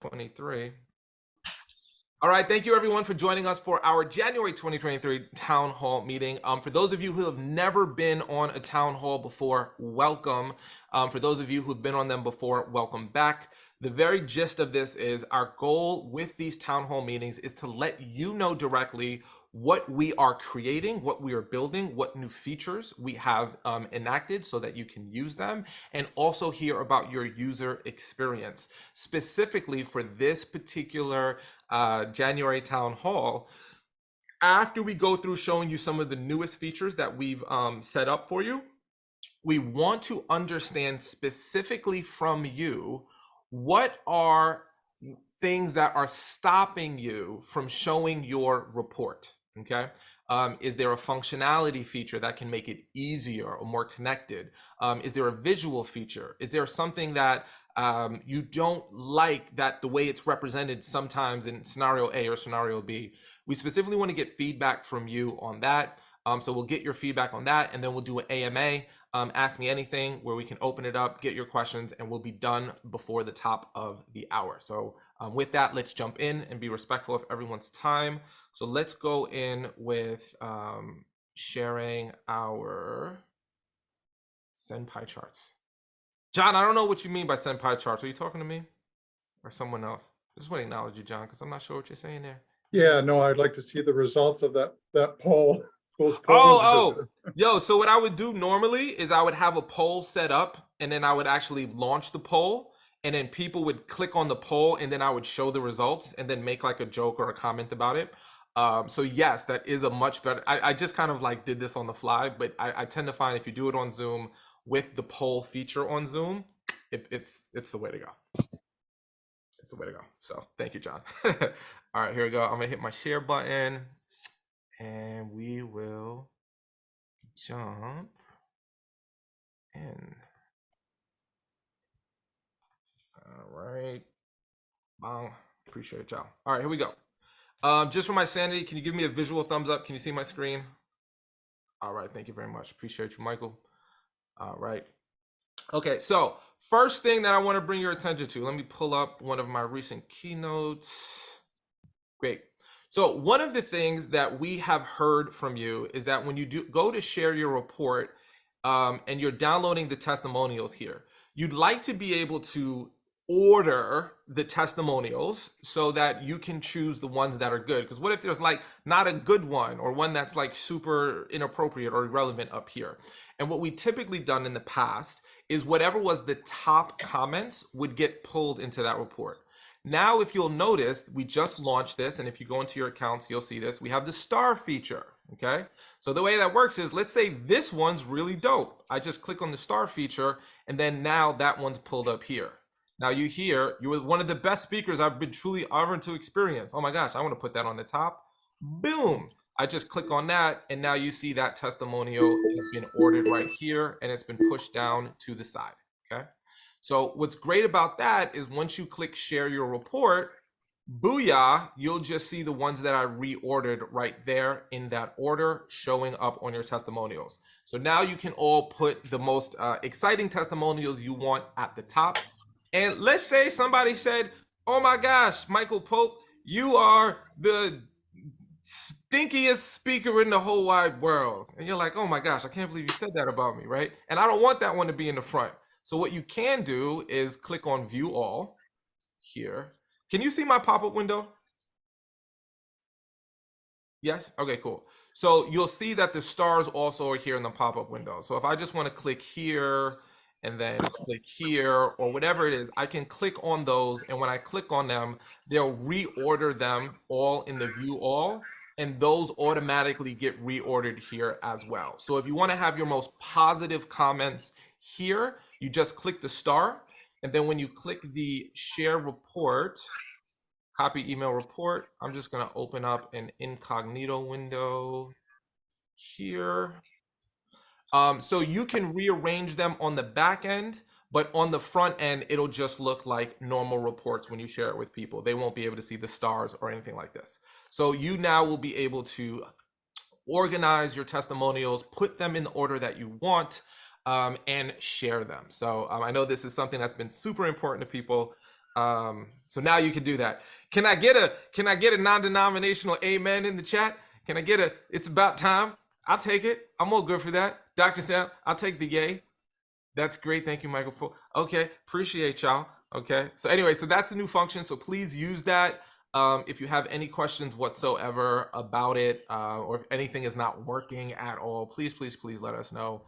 2023. All right, thank you everyone for joining us for our January 2023 Town Hall meeting. For those of you who have never been on a Town Hall before, welcome. For those of you who've been on them before, welcome back. The very gist of this is our goal with these Town Hall meetings is to let you know directly what we are creating, what we are building, what new features we have enacted so that you can use them, and also hear about your user experience. Specifically for this particular January Town Hall, after we go through showing you some of the newest features that we've set up for you, we want to understand specifically from you what are things that are stopping you from showing your report. Okay. Is there a functionality feature that can make it easier or more connected? Is there a visual feature? Is there something that you don't like that the way it's represented sometimes in scenario A or scenario B? We specifically want to get feedback from you on that. So we'll get your feedback on that, and then we'll do an AMA, Ask Me Anything, where we can open it up, get your questions, and we'll be done before the top of the hour. So with that, let's jump in and be respectful of everyone's time. So let's go in with sharing our send pie charts. John, I don't know what you mean by send pie charts. Are you talking to me or someone else? I just want to acknowledge you, John, because I'm not sure what you're saying there. Yeah, no, I'd like to see the results of that poll. Those polls. Yo, so what I would do normally is I would have a poll set up, and then I would actually launch the poll, and then people would click on the poll, and then I would show the results and then make like a joke or a comment about it. So yes, that is a much better. I just kind of like did this on the fly, but I tend to find if you do it on Zoom with the poll feature on Zoom, it's the way to go. It's the way to go. So thank you, John. All right, here we go. I'm gonna hit my share button, and we will jump in. All right. Bong. Appreciate y'all. All right, here we go. Just for my sanity, can you give me a visual thumbs up? Can you see my screen? All right, thank you very much. Appreciate you, Michael. All right. Okay, so first thing that I want to bring your attention to, let me pull up one of my recent keynotes. Great. So one of the things that we have heard from you is that when you go to share your report and you're downloading the testimonials here, you'd like to be able to order the testimonials so that you can choose the ones that are good. Because what if there's like not a good one or one that's like super inappropriate or irrelevant up here? And what we typically done in the past is whatever was the top comments would get pulled into that report. Now, if you'll notice, we just launched this, and if you go into your accounts, you'll see this. We have the star feature, okay? So the way that works is, let's say this one's really dope. I just click on the star feature, and then now that one's pulled up here. Now you hear, you were one of the best speakers I've been truly honored to experience. Oh my gosh, I want to put that on the top. Boom. I just click on that, and now you see that testimonial has been ordered right here, and it's been pushed down to the side, okay? So what's great about that is once you click share your report, booyah, you'll just see the ones that I reordered right there in that order showing up on your testimonials. So now you can all put the most exciting testimonials you want at the top. And let's say somebody said, oh my gosh, Michael Pope, you are the stinkiest speaker in the whole wide world. And you're like, oh my gosh, I can't believe you said that about me, right? And I don't want that one to be in the front. So what you can do is click on view all here. Can you see my pop-up window? Yes? Okay, cool. So you'll see that the stars also are here in the pop-up window. So if I just want to click here and then click here or whatever it is, I can click on those. And when I click on them, they'll reorder them all in the view all. And those automatically get reordered here as well. So if you want to have your most positive comments here, you just click the star. And then when you click the share report, copy email report, I'm just going to open up an incognito window here. So you can rearrange them on the back end, but on the front end, it'll just look like normal reports when you share it with people. They won't be able to see the stars or anything like this. So you now will be able to organize your testimonials, put them in the order that you want, and share them. So I know this is something that's been super important to people. So now you can do that. Can I get a non-denominational amen in the chat? Can I get a it's about time? I'll take it. I'm all good for that. Dr. Sam, I'll take the yay. That's great. Thank you, Michael. Okay, appreciate y'all. Okay, so anyway, so that's a new function. So please use that. If you have any questions whatsoever about it, or if anything is not working at all, please let us know.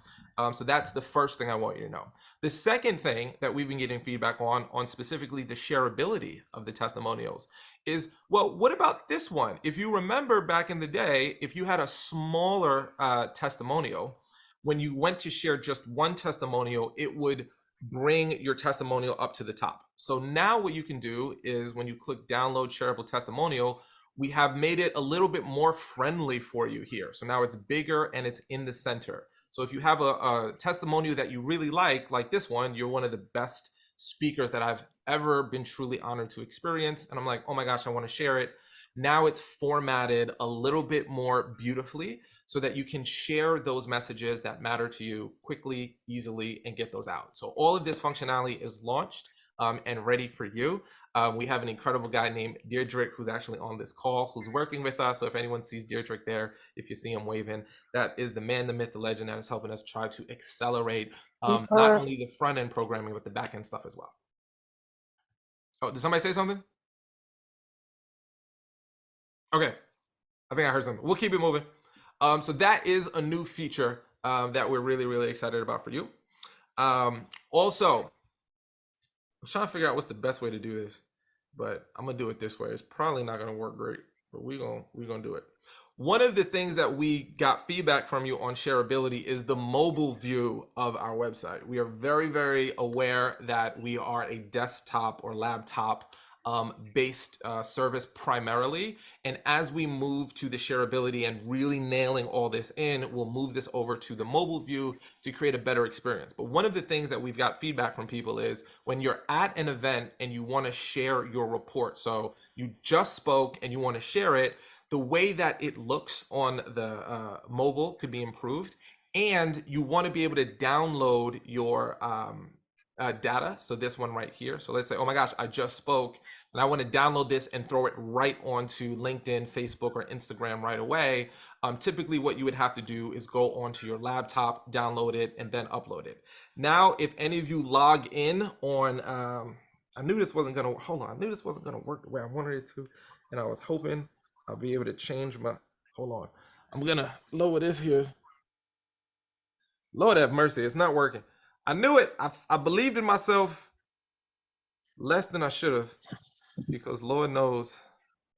So that's the first thing I want you to know. The second thing that we've been getting feedback on specifically the shareability of the testimonials is, well, what about this one? If you remember back in the day, if you had a smaller testimonial, when you went to share just one testimonial, it would bring your testimonial up to the top. So now what you can do is when you click download shareable testimonial, we have made it a little bit more friendly for you here. So now it's bigger and it's in the center. So if you have a testimonial that you really like this one, you're one of the best speakers that I've ever been truly honored to experience. And I'm like, oh my gosh, I want to share it. Now it's formatted a little bit more beautifully so that you can share those messages that matter to you quickly, easily, and get those out. So all of this functionality is launched and ready for you. We have an incredible guy named Deirdre who's actually on this call, who's working with us. So if anyone sees Deirdre there, if you see him waving, that is the man, the myth, the legend that is helping us try to accelerate not only the front end programming, but the back end stuff as well. Oh, did somebody say something? Okay, I think I heard something. We'll keep it moving. So that is a new feature that we're really excited about for you. Also, I'm trying to figure out what's the best way to do this, but I'm gonna do it this way. It's probably not gonna work great, but we're gonna do it. One of the things that we got feedback from you on shareability is the mobile view of our website. We are very aware that we are a desktop or laptop based service primarily. And as we move to the shareability and really nailing all this in, we'll move this over to the mobile view to create a better experience. But one of the things that we've got feedback from people is when you're at an event and you want to share your report, so you just spoke and you want to share it, the way that it looks on the mobile could be improved, and you want to be able to download your data. So this one right here. So let's say, oh my gosh, I just spoke and I want to download this and throw it right onto LinkedIn, Facebook, or Instagram right away. Typically what you would have to do is go onto your laptop, download it, and then upload it. Now, if any of you log in on, I knew this wasn't going to work the way I wanted it to. And I was hoping I'll be able to change my, hold on. I'm going to lower this here. Lord have mercy, it's not working. I knew it. I believed in myself less than I should have, because Lord knows.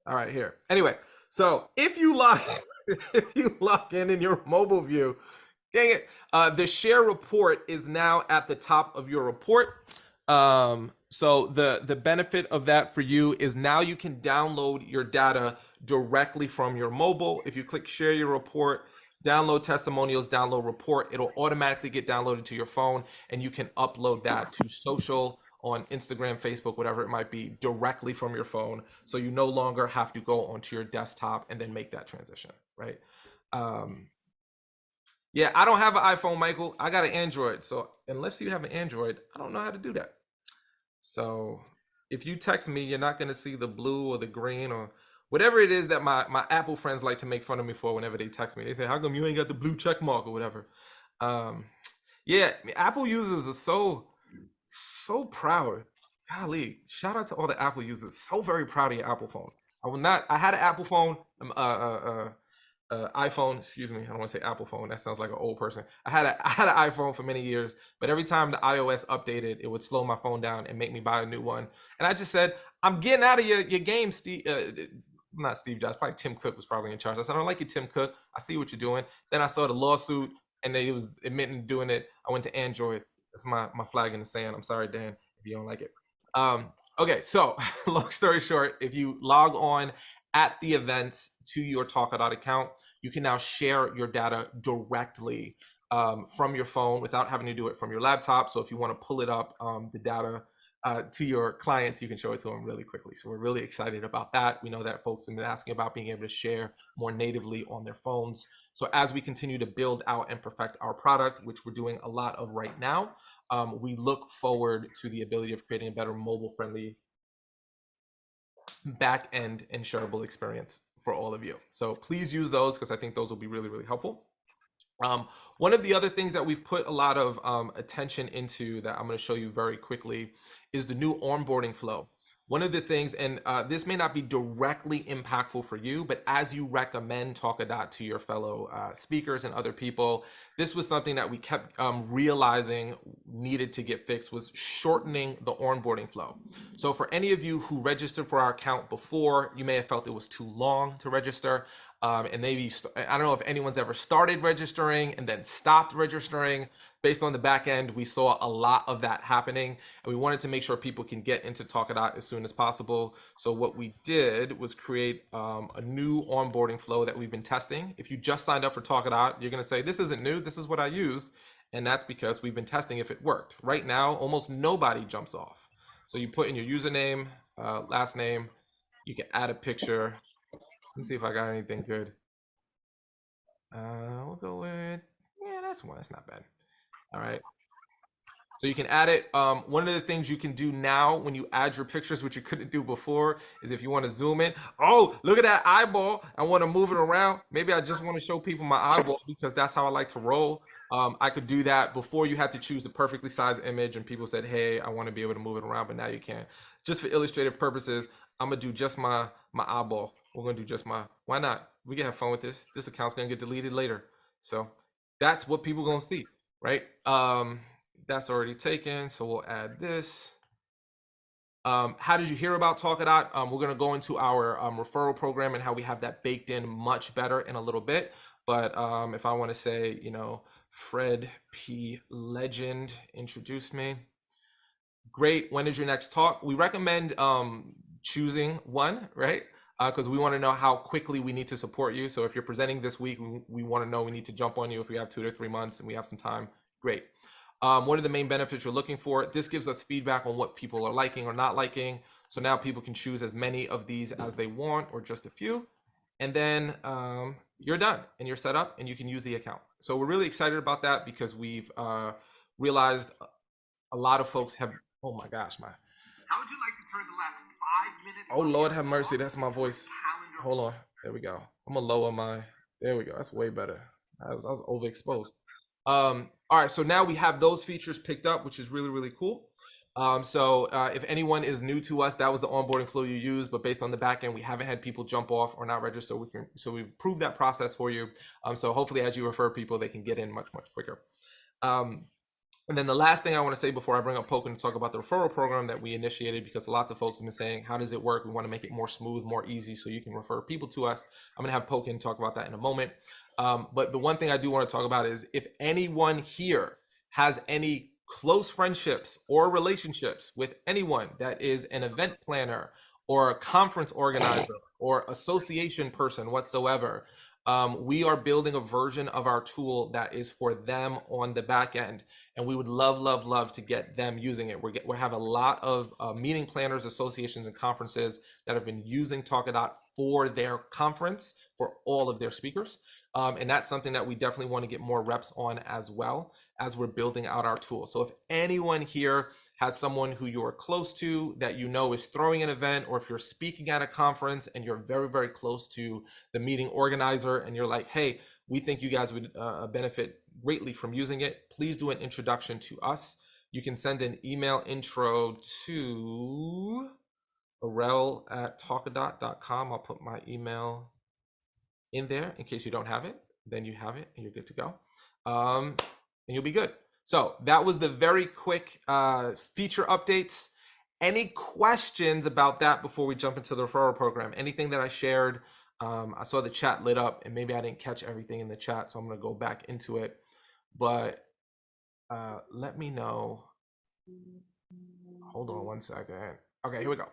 All right, here. Anyway, so if you log in your mobile view, dang it, the share report is now at the top of your report. So the benefit of that for you is now you can download your data directly from your mobile. If you click share your report, download testimonials, download report, it'll automatically get downloaded to your phone, and you can upload that to social, on Instagram, Facebook, whatever it might be, directly from your phone. So you no longer have to go onto your desktop and then make that transition, right? Yeah, I don't have an iPhone, Michael. I got an Android. So unless you have an Android, I don't know how to do that. So if you text me, you're not going to see the blue or the green or whatever it is that my Apple friends like to make fun of me for whenever they text me. They say, how come you ain't got the blue check mark or whatever? Yeah, Apple users are so proud. Golly, shout out to all the Apple users. So very proud of your Apple phone. I had an Apple phone, iPhone, excuse me. I don't want to say Apple phone. That sounds like an old person. I had an iPhone for many years, but every time the iOS updated, it would slow my phone down and make me buy a new one. And I just said, I'm getting out of your game, Steve. Not Steve Jobs, probably Tim Cook was probably in charge. I said, I don't like you, Tim Cook. I see what you're doing. Then I saw the lawsuit and they was admitting to doing it. I went to Android. That's my flag in the sand. I'm sorry, Dan, if you don't like it. Okay, so long story short, if you log on at the events to your Talkadot account, you can now share your data directly from your phone without having to do it from your laptop. So if you want to pull it up, the data to your clients, you can show it to them really quickly. So we're really excited about that. We know that folks have been asking about being able to share more natively on their phones. So as we continue to build out and perfect our product, which we're doing a lot of right now, we look forward to the ability of creating a better mobile-friendly back end and shareable experience for all of you. So please use those because I think those will be really, really helpful. One of the other things that we've put a lot of attention into that I'm going to show you very quickly is the new onboarding flow. One of the things, and this may not be directly impactful for you, but as you recommend Talkadot to your fellow speakers and other people, this was something that we kept realizing needed to get fixed, was shortening the onboarding flow. So for any of you who registered for our account before, you may have felt it was too long to register. And maybe, I don't know if anyone's ever started registering and then stopped registering. Based on the back end, we saw a lot of that happening, and we wanted to make sure people can get into Talkadot as soon as possible. So what we did was create a new onboarding flow that we've been testing. If you just signed up for Talkadot, you're going to say, this isn't new, this is what I used. And that's because we've been testing if it worked. Right now, almost nobody jumps off. So you put in your username, last name, you can add a picture. Let's see if I got anything good. We'll go with, yeah, that's one. That's not bad. All right. So you can add it. One of the things you can do now when you add your pictures, which you couldn't do before, is if you want to zoom in. Oh, look at that eyeball. I want to move it around. Maybe I just want to show people my eyeball because that's how I like to roll. I could do that. Before, you had to choose a perfectly sized image and people said, hey, I want to be able to move it around, but now you can. Just for illustrative purposes, I'm going to do just my eyeball. We're going to do just why not? We can have fun with this. This account's going to get deleted later. So that's what people going to see, right? That's already taken. So we'll add this. How did you hear about Talkadot? We're going to go into our referral program and how we have that baked in much better in a little bit. But if I want to say, you know, Fred P. Legend introduced me. Great. When is your next talk? We recommend choosing one, right? Because we want to know how quickly we need to support you. So if you're presenting this week, we want to know we need to jump on you. If we have 2 to 3 months and we have some time, great. One of the main benefits you're looking for, this gives us feedback on what people are liking or not liking. So now people can choose as many of these as they want or just a few. And then you're done and you're set up and you can use the account. So we're really excited about that because we've realized a lot of folks have, oh my gosh, How would you like to turn the last 5 minutes? Oh Lord have mercy, that's my voice. Hold on, there we go. I'm gonna lower my, there we go, that's way better. I was overexposed. All right, so now we have those features picked up, which is really, really cool. So if anyone is new to us, that was the onboarding flow you used, but based on the back end, we haven't had people jump off or not register. So we've proved that process for you. So hopefully as you refer people, they can get in much, much quicker. And then the last thing I want to say before I bring up Pokin to talk about the referral program that we initiated, because lots of folks have been saying, how does it work? We want to make it more smooth, more easy, so you can refer people to us. I'm going to have Pokin talk about that in a moment. But the one thing I do want to talk about is if anyone here has any close friendships or relationships with anyone that is an event planner or a conference organizer or association person whatsoever, we are building a version of our tool that is for them on the back end. And we would love to get them using it. We have a lot of meeting planners, associations, and conferences that have been using Talkadot for their conference for all of their speakers. And that's something that we definitely want to get more reps on as well as we're building out our tool. So if anyone here has someone who you're close to that you know is throwing an event, or if you're speaking at a conference and you're very, very close to the meeting organizer and you're like, hey, we think you guys would benefit greatly from using it, please do an introduction to us. You can send an email intro to arel@talkadot.com. I'll put my email in there in case you don't have it. Then you have it and you're good to go. And you'll be good. So that was the very quick feature updates. Any questions about that before we jump into the referral program? Anything that I shared? I saw the chat lit up and maybe I didn't catch everything in the chat, so I'm going to go back into it. But let me know. Hold on one second. Okay, here we go.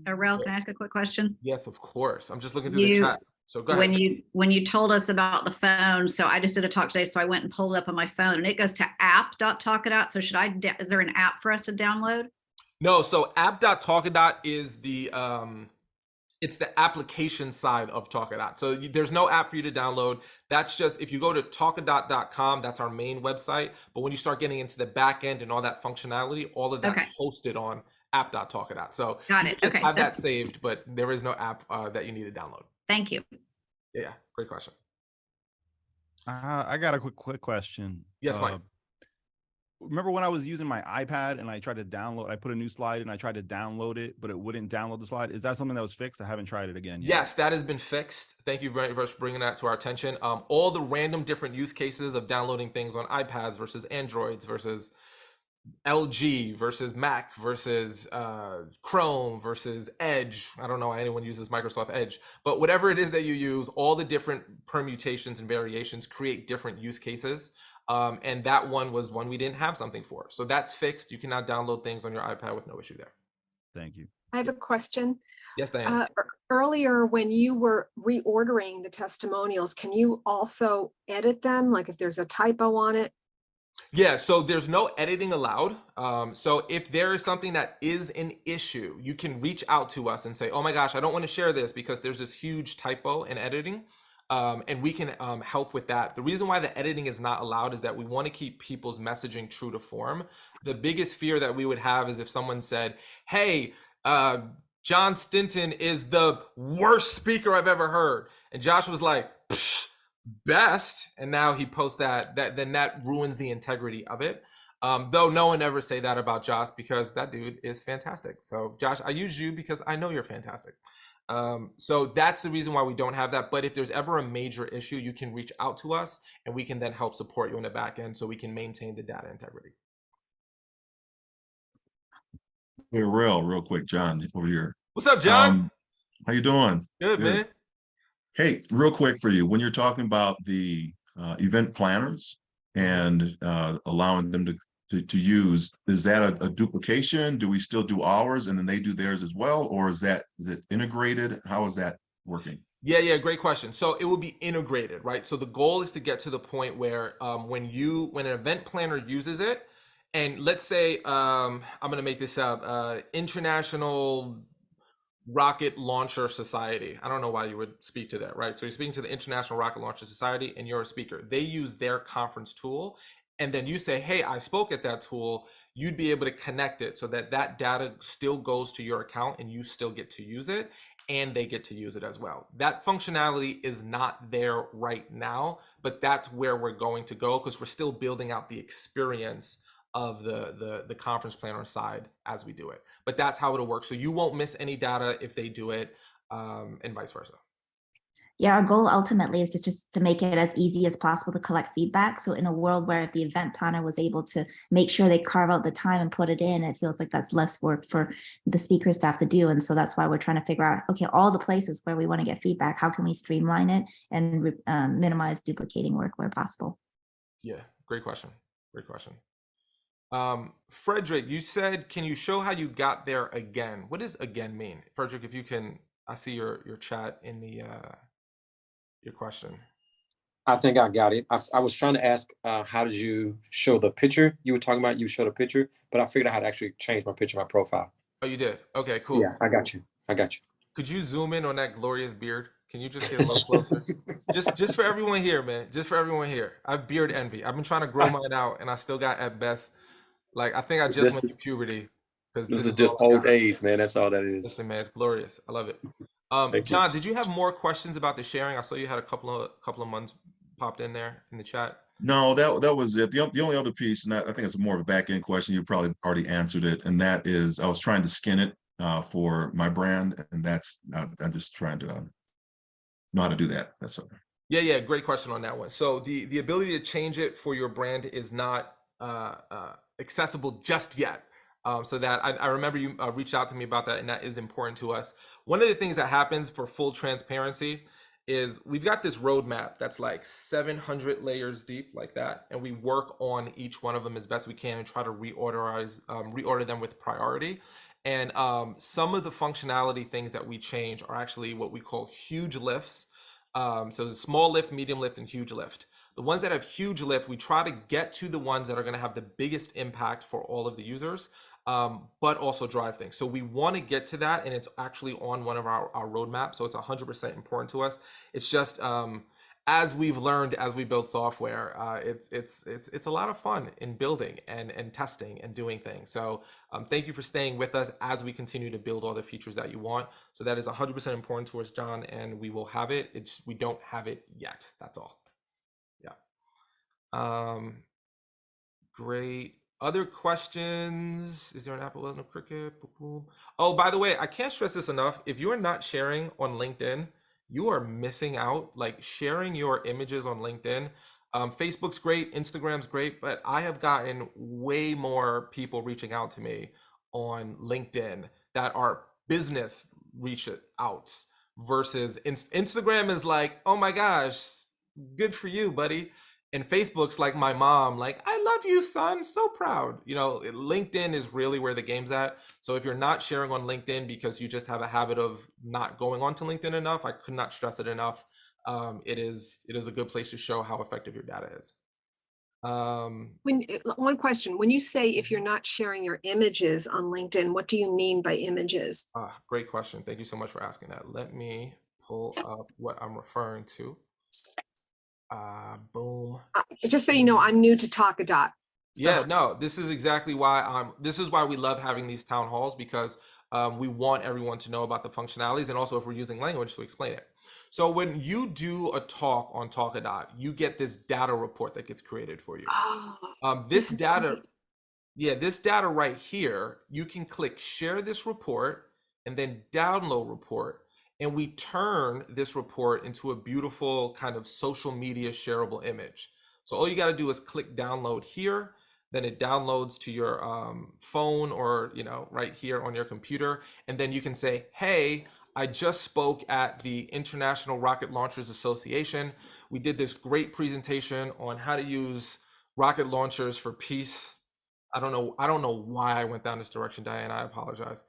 Arel, can I ask a quick question? Yes, of course. I'm just looking through the chat. So go ahead. When you told us about the phone, so I just did a talk today, so I went and pulled it up on my phone, and it goes to app.talkadot. So is there an app for us to download? No, so app.talkadot is the it's the application side of Talkadot. So there's no app for you to download. That's just, if you go to talkadot.com, that's our main website. But when you start getting into the back end and all that functionality, all of that's hosted on app.talkadot. So Got you it. can just Okay. have that saved, but there is no app that you need to download. Thank you. Yeah, great question. I got a quick question. Yes, Mike. Remember when I was using my iPad and I tried to download, I put a new slide and I tried to download it, but it wouldn't download the slide. Is that something that was fixed? I haven't tried it again yet. Yes, that has been fixed. Thank you very much for bringing that to our attention. All the random different use cases of downloading things on iPads versus Androids versus LG versus Mac versus Chrome versus Edge. I don't know why anyone uses Microsoft Edge, but whatever it is that you use, all the different permutations and variations create different use cases. And that one was one we didn't have something for. So that's fixed. You can now download things on your iPad with no issue there. Thank you. I have a question. Yes, Diane. Earlier, when you were reordering the testimonials, can you also edit them? Like if there's a typo on it? Yeah, so there's no editing allowed. So if there is something that is an issue, you can reach out to us and say, oh my gosh, I don't want to share this because there's this huge typo in editing. And we can help with that. The reason why the editing is not allowed is that we want to keep people's messaging true to form. The biggest fear that we would have is if someone said, hey, John Stinton is the worst speaker I've ever heard. And Josh was like, psh, best. And now he posts then that ruins the integrity of it. Though no one ever say that about Josh because that dude is fantastic. So Josh, I use you because I know you're fantastic. So that's the reason why we don't have that. But if there's ever a major issue, you can reach out to us and we can then help support you on the back end so we can maintain the data integrity. Hey, real quick, John, over here. What's up, John? How you doing? Good, man. Hey, real quick for you, when you're talking about the event planners and allowing them to use, is that a duplication? Do we still do ours and then they do theirs as well? Or is it integrated? How is that working? Yeah, great question. So it will be integrated, right? So the goal is to get to the point where when an event planner uses it, and let's say, I'm going to make this up, International Rocket Launcher Society. I don't know why you would speak to that, right? So you're speaking to the International Rocket Launcher Society and you're a speaker. They use their conference tool. And then you say, hey, I spoke at that tool. You'd be able to connect it so that data still goes to your account and you still get to use it and they get to use it as well. That functionality is not there right now, but that's where we're going to go because we're still building out the experience of the conference planner side as we do it. But that's how it'll work. So you won't miss any data if they do it and vice versa. Yeah, our goal ultimately is just to make it as easy as possible to collect feedback. So in a world where if the event planner was able to make sure they carve out the time and put it in, it feels like that's less work for the speakers to have to do. And so that's why we're trying to figure out, okay, all the places where we want to get feedback, how can we streamline it and minimize duplicating work where possible? Yeah, great question. Great question. Frederick, you said, can you show how you got there again? What does again mean? Frederick, if you can, I see your chat in the your question. I think I got it. I was trying to ask, how did you show the picture? You were talking about you showed a picture, but I figured out how to actually change my picture, my profile. Oh, you did? Okay, cool. Yeah, I got you. Could you zoom in on that glorious beard? Can you just get a little closer? just for everyone here, man. Just for everyone here. I have beard envy. I've been trying to grow mine out and I still got at best, like, I think I just went to puberty. This is just old age, man. That's all that is. Listen, man, it's glorious. I love it. John, did you have more questions about the sharing? I saw you had a couple of months popped in there in the chat. No, that was it. The only other piece, and I think it's more of a back end question. You probably already answered it, and that is I was trying to skin it for my brand, and that's I'm just trying to know how to do that. That's all. Yeah, great question on that one. So the ability to change it for your brand is not accessible just yet. So that I remember you reached out to me about that, and that is important to us. One of the things that happens, for full transparency, is we've got this roadmap that's like 700 layers deep, like that, and we work on each one of them as best we can and try to reorder them with priority. And some of the functionality things that we change are actually what we call huge lifts. So there's a small lift, medium lift, and huge lift. The ones that have huge lift, we try to get to the ones that are going to have the biggest impact for all of the users, but also drive things. So we want to get to that, and it's actually on one of our roadmaps. So it's 100% important to us. It's just as we've learned as we build software, it's a lot of fun in building and testing and doing things. So thank you for staying with us as we continue to build all the features that you want. So that is 100% important to us, John, and we will have it. It's we don't have it yet. That's all. Yeah. Great. Other questions? Is there an Apple no Cricket? Boop, boop. Oh, by the way, I can't stress this enough. If you are not sharing on LinkedIn, you are missing out. Like sharing your images on LinkedIn. Facebook's great, Instagram's great, but I have gotten way more people reaching out to me on LinkedIn that are business reach outs versus Instagram is like, oh my gosh, good for you, buddy. And Facebook's like my mom, like, I love you, son, so proud. You know, LinkedIn is really where the game's at. So if you're not sharing on LinkedIn because you just have a habit of not going onto LinkedIn enough, I could not stress it enough. It is a good place to show how effective your data is. One question, when you say if you're not sharing your images on LinkedIn, what do you mean by images? Great question. Thank you so much for asking that. Let me pull up what I'm referring to. Boom. Just so you know, I'm new to Talkadot. Yeah, no, this is exactly why this is why we love having these town halls, because we want everyone to know about the functionalities, and also if we're using language to explain it. So when you do a talk on Talkadot, you get this data report that gets created for you. This data, great. yeah, this data right here, you can click share this report and then download report. And we turn this report into a beautiful kind of social media shareable image. So all you got to do is click download here. Then it downloads to your phone or, you know, right here on your computer. And then you can say, hey, I just spoke at the International Rocket Launchers Association. We did this great presentation on how to use rocket launchers for peace. I don't know why I went down this direction, Diane. I apologize.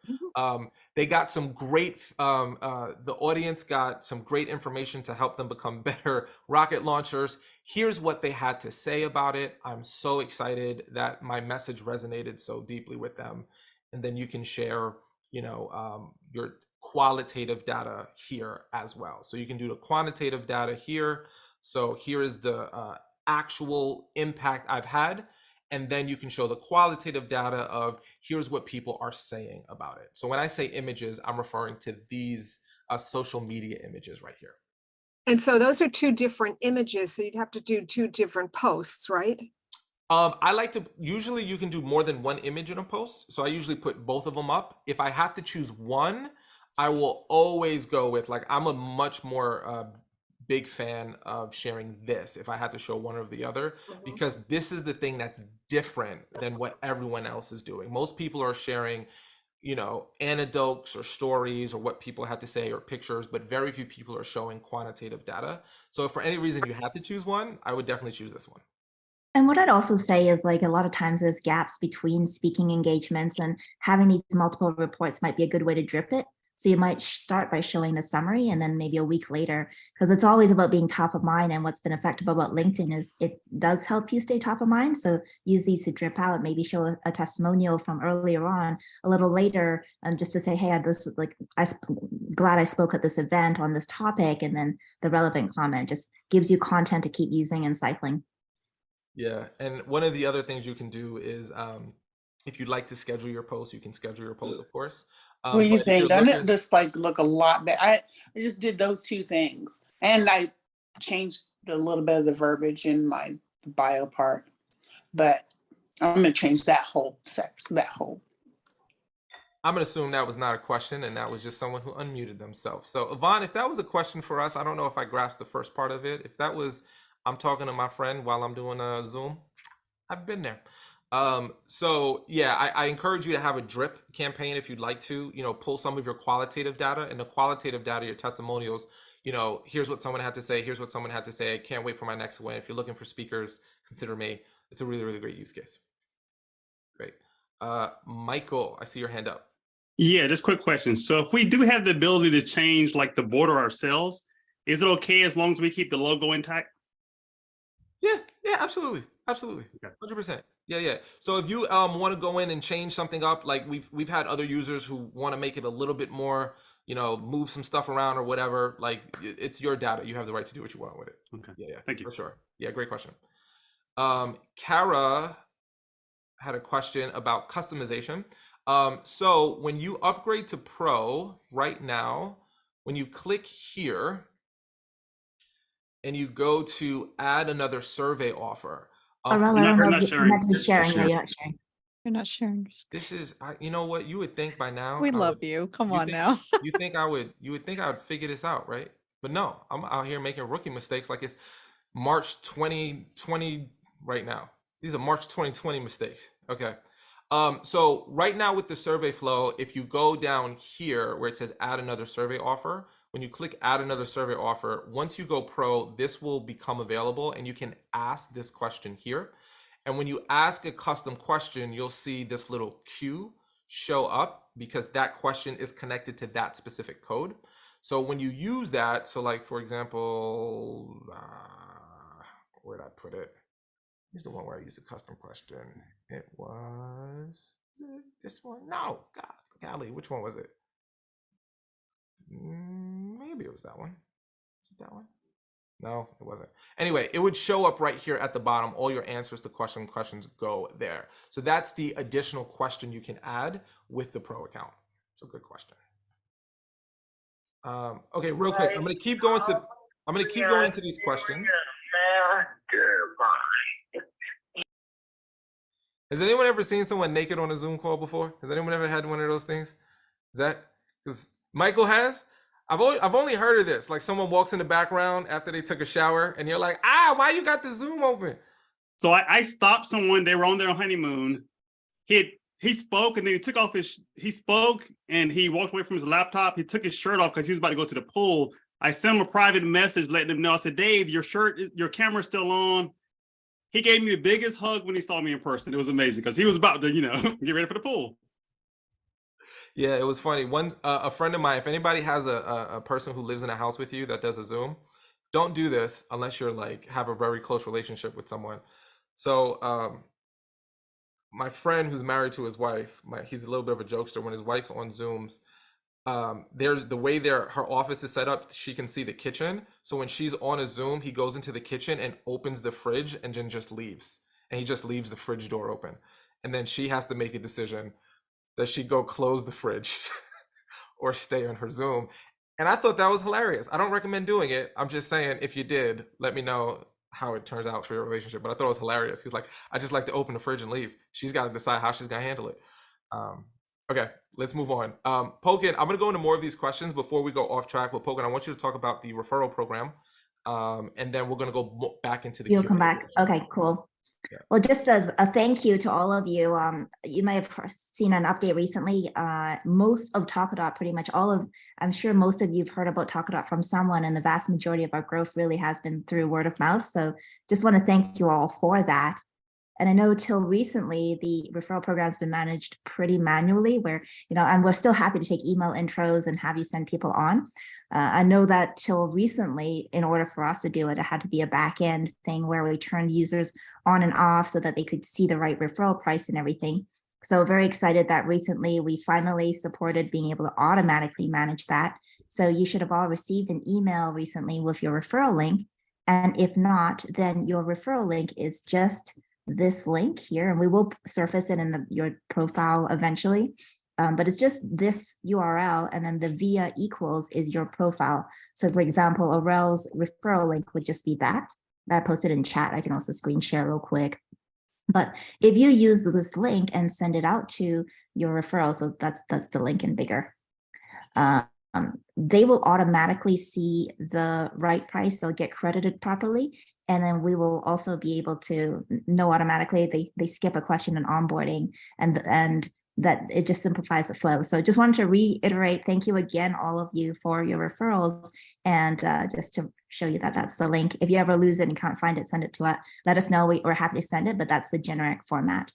They got some great, the audience got some great information to help them become better rocket launchers. Here's what they had to say about it. I'm so excited that my message resonated so deeply with them. And then you can share, you know, your qualitative data here as well. So you can do the quantitative data here. So here is the actual impact I've had. And then you can show the qualitative data of here's what people are saying about it. So when I say images, I'm referring to these social media images right here. And so those are two different images. So you'd have to do two different posts, right? I like to, usually you can do more than one image in a post. So I usually put both of them up. If I have to choose one, I will always go with, like, I'm a much more big fan of sharing this if I had to show one or the other, because this is the thing that's different than what everyone else is doing. Most people are sharing, you know, anecdotes or stories or what people had to say or pictures, but very few people are showing quantitative data. So if for any reason you had to choose one, I would definitely choose this one. And what I'd also say is, like, a lot of times there's gaps between speaking engagements, and having these multiple reports might be a good way to drip it. So you might start by showing the summary, and then maybe a week later, because it's always about being top of mind. And what's been effective about LinkedIn is it does help you stay top of mind. So use these to drip out, maybe show a testimonial from earlier on a little later, just to say, hey, glad I spoke at this event on this topic. And then the relevant comment just gives you content to keep using and cycling. Yeah, and one of the other things you can do is if you'd like to schedule your post, you can schedule your post, of course. What do you but if you're think? Doesn't looking- it just like look a lot better? I just did those two things, and I changed a little bit of the verbiage in my bio part, but I'm gonna change that whole section, that whole. I'm gonna assume that was not a question, and that was just someone who unmuted themselves. So Yvonne, if that was a question for us, I don't know if I grasped the first part of it. If that was, I'm talking to my friend while I'm doing a Zoom, I've been there. So yeah, I encourage you to have a drip campaign if you'd like to, you know, pull some of your qualitative data, and the qualitative data, your testimonials, you know, here's what someone had to say, here's what someone had to say, I can't wait for my next one. If you're looking for speakers, consider me. It's a really, really great use case. Great. Michael, I see your hand up. Yeah, just quick question. So if we do have the ability to change like the border ourselves, is it okay as long as we keep the logo intact? Yeah, absolutely. Absolutely. Okay. 100%. Yeah. So if you want to go in and change something up, like we've had other users who want to make it a little bit more, move some stuff around or whatever. Like it's your data. You have the right to do what you want with it. Okay. Yeah. Thank you. For sure. Yeah, great question. Kara had a question about customization. So when you upgrade to Pro right now, when you click here and you go to add another survey offer, Aurel, We're I don't know not if you sharing. might be sharing. Yeah, sharing. you're not sharing. You're not sharing. this is, you know what, you would think by now. We I love would- you. Come you on think- now. you would think I would figure this out, right? But no, I'm out here making rookie mistakes like it's March 2020 right now. These are March 2020 mistakes. Okay. So right now with the survey flow, if you go down here where it says add another survey offer, when you click add another survey offer, once you go pro, this will become available and you can ask this question here. And when you ask a custom question, you'll see this little Q show up because that question is connected to that specific code. So when you use that, so like for example, where did I put it? Here's the one where I used the custom question. It was this one. No, God, golly, which one was it? Maybe it was that one. Is it that one? No, it wasn't. Anyway, it would show up right here at the bottom. All your answers to questions go there. So that's the additional question you can add with the Pro account. It's a good question. Okay, real quick, I'm gonna keep going into these questions. Has anyone ever seen someone naked on a Zoom call before? Has anyone ever had one of those things? Is that because Michael has? I've only heard of this. Like someone walks in the background after they took a shower, and you're like, why you got the Zoom open? So I stopped someone. They were on their honeymoon. He spoke and then he spoke and he walked away from his laptop. He took his shirt off because he was about to go to the pool. I sent him a private message letting him know. I said, Dave, your camera's still on. He gave me the biggest hug when he saw me in person. It was amazing because he was about to, get ready for the pool. Yeah, it was funny. A friend of mine, if anybody has a person who lives in a house with you that does a Zoom, don't do this unless you're like have a very close relationship with someone. So my friend who's married to his wife, he's a little bit of a jokester. When his wife's on Zooms, there's the way her office is set up, she can see the kitchen. So when she's on a Zoom, he goes into the kitchen and opens the fridge and then just leaves. And he just leaves the fridge door open. And then she has to make a decision. Does she go close the fridge or stay on her Zoom? And I thought that was hilarious. I don't recommend doing it. I'm just saying, if you did, let me know how it turns out for your relationship. But I thought it was hilarious. He's like, I just like to open the fridge and leave. She's got to decide how she's going to handle it. Okay, let's move on. Pokin, I'm going to go into more of these questions before we go off track. But Pokin, I want you to talk about the referral program. And then we're going to go back into the You'll Q&A. come back. Okay, cool. Yeah. Well, just as a thank you to all of you, you may have seen an update recently. Most of Talkadot, pretty much I'm sure most of you have heard about Talkadot from someone, and the vast majority of our growth really has been through word of mouth. So just want to thank you all for that. And I know till recently, the referral program has been managed pretty manually where, and we're still happy to take email intros and have you send people on. I know that till recently, in order for us to do it, it had to be a back end thing where we turned users on and off so that they could see the right referral price and everything. So very excited that recently we finally supported being able to automatically manage that. So you should have all received an email recently with your referral link. And if not, then your referral link is just this link here, and we will surface it in your profile eventually. But it's just this URL, and then the via equals is your profile. So for example, Aurel's referral link would just be that. I posted in chat. I can also screen share real quick. But if you use this link and send it out to your referral, so that's the link in bigger, they will automatically see the right price. They'll get credited properly. And then we will also be able to know automatically they skip a question in onboarding, and that it just simplifies the flow. So just wanted to reiterate, thank you again, all of you, for your referrals. And just to show you that that's the link. If you ever lose it and can't find it, send it to us. Let us know. We're happy to send it, but that's the generic format.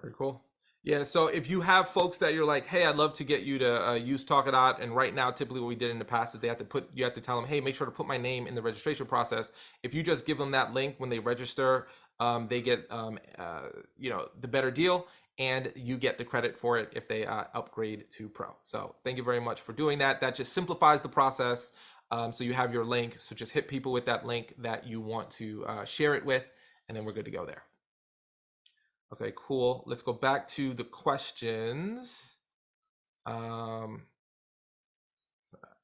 Very cool. Yeah, so if you have folks that you're like, hey, I'd love to get you to use Talkadot, and right now, typically what we did in the past is you have to tell them, hey, make sure to put my name in the registration process. If you just give them that link when they register, they get the better deal, and you get the credit for it if they upgrade to Pro. So thank you very much for doing that. That just simplifies the process. So you have your link. So just hit people with that link that you want to share it with, and then we're good to go there. Okay, cool. Let's go back to the questions.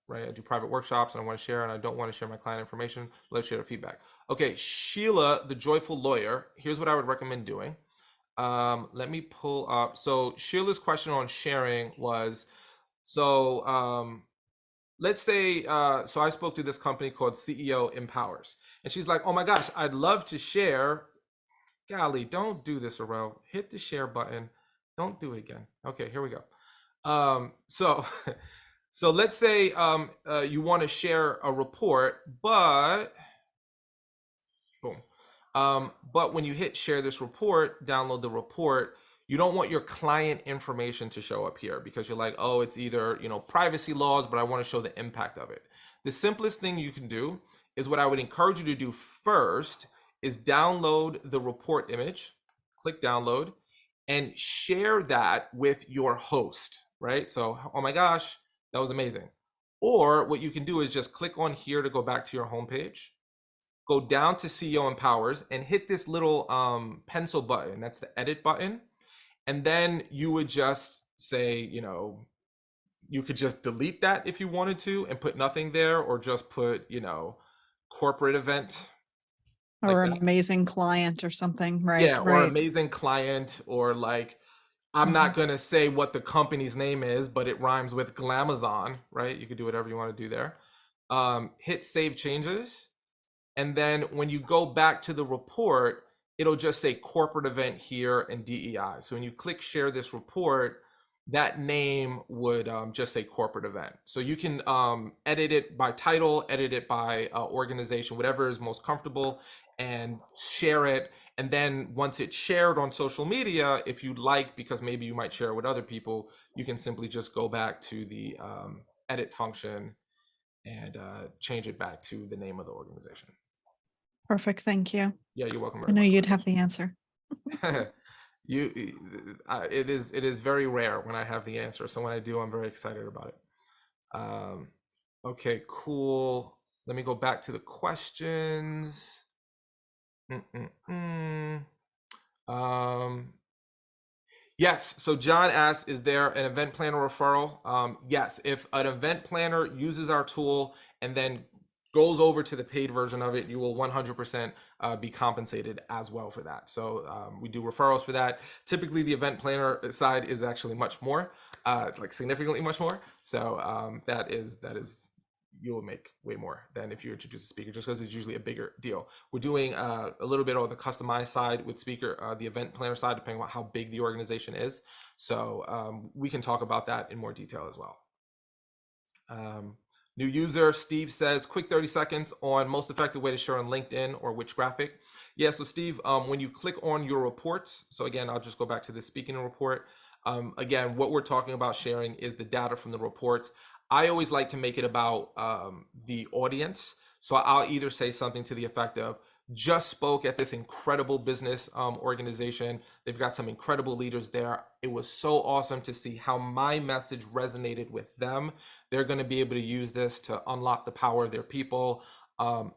Right, I do private workshops and I want to share, and I don't want to share my client information. Let's share the feedback. Okay, Sheila, the joyful lawyer. Here's what I would recommend doing. Let me pull up. So Sheila's question on sharing was, so let's say, so I spoke to this company called CEO Empowers, and she's like, oh my gosh, I'd love to share. Golly, don't do this, Arel. Hit the share button. Don't do it again. Okay, here we go. So let's say you want to share a report, but boom. But when you hit share this report, download the report, you don't want your client information to show up here because you're like, oh, it's either, privacy laws, but I want to show the impact of it. The simplest thing you can do is what I would encourage you to do first is download the report image, click download, and share that with your host, right? So, oh my gosh, that was amazing. Or what you can do is just click on here to go back to your homepage, go down to CEO Empowers and hit this little pencil button. That's the edit button. And then you would just say, you could just delete that if you wanted to and put nothing there, or just put, corporate event. Or like that. amazing client or something, right? Yeah, or amazing client, or like, I'm not going to say what the company's name is, but it rhymes with Glamazon, right? You could do whatever you want to do there. Hit save changes. And then when you go back to the report, it'll just say corporate event here and DEI. So when you click share this report, that name would just say corporate event. So you can edit it by title, edit it by organization, whatever is most comfortable, and share it. And then once it's shared on social media, if you'd like, because maybe you might share it with other people, you can simply just go back to the edit function and change it back to the name of the organization. Perfect. Thank you. Yeah, you're welcome. I know you'd have the answer. It is very rare when I have the answer. So when I do, I'm very excited about it. Okay, cool. Let me go back to the questions. Yes, so John asked, is there an event planner referral? Yes, if an event planner uses our tool and then goes over to the paid version of it, you will 100% be compensated as well for that. So we do referrals for that. Typically the event planner side is actually much more, like significantly much more. So that is you will make way more than if you introduce a speaker, just because it's usually a bigger deal. We're doing a little bit on the customized side with speaker, the event planner side, depending on how big the organization is. So we can talk about that in more detail as well. New user, Steve says, quick 30 seconds on most effective way to share on LinkedIn or which graphic. Yeah, so Steve, when you click on your reports, so again, I'll just go back to the speaking report. Again, what we're talking about sharing is the data from the reports. I always like to make it about the audience. So I'll either say something to the effect of, just spoke at this incredible business organization. They've got some incredible leaders there. It was so awesome to see how my message resonated with them. They're going to be able to use this to unlock the power of their people.